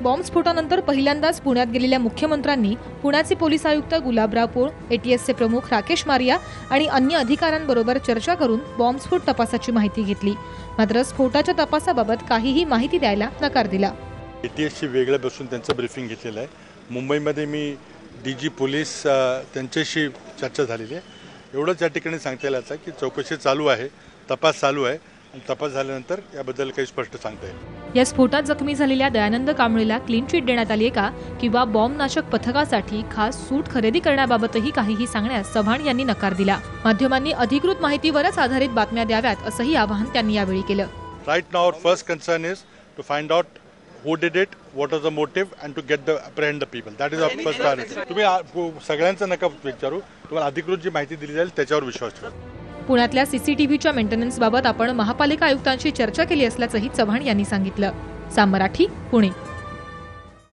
बॉम्बस्फोटानंतर पहिल्यांदाच पुण्यात गेलेल्या मुख्यमंत्र्यांनी पुण्याचे पोलीस आयुक्त गुलाबराव पोळ, एटीएसचे प्रमुख राकेश मारिया आणि अन्य अधिकाऱ्यांबरोबर चर्चा करून बॉम्बस्फोट तपासाची माहिती घेतली। मात्र स्फोटाच्या तपासाबाबत काहीही माहिती द्यायला नकार दिला। एटीएसची वेगळं बसून त्यांचं ब्रीफिंग घेतलेलं आहे। मुंबईमध्ये मी डीजी पोलीस त्यांच्याशी चर्चा झालेली आहे। एवढंच या ठिकाणी सांगता येईल आता की चौकशी चालू आहे, तपास चालू आहे आणि तपास झाल्यानंतर याबद्दल काही स्पष्ट सांगता येईल। या स्फोटात जखमी झालेल्या दयानंद कांबळेला क्लीन चिट देण्यात आली आहे का किंवा बॉम्बनाशक पथकासाठी खास सूट खरेदी करण्याबाबतही काहीही सांगण्यास चव्हाण यांनी नकार दिला। माध्यमांनी अधिकृत माहितीवरच आधारित बातम्या द्याव्यात असंही आवाहन त्यांनी यावेळी केलं। Right now our first concern is to find out who did it, what was the motive, and to get the apprehend the people. That is our first priority. तुम्ही सगळ्यांचं नका विचारू, तुम्हाला अधिकृत जी माहिती दिली जाईल त्याच्यावर विश्वास ठेवा। पुण्यातल्या सीसीटीव्हीच्या मेंटेनन्स बाबत आपण महापालिका आयुक्तांशी चर्चा केली असल्याचंही चव्हाण यांनी सांगितलं। साम मराठी, पुणे।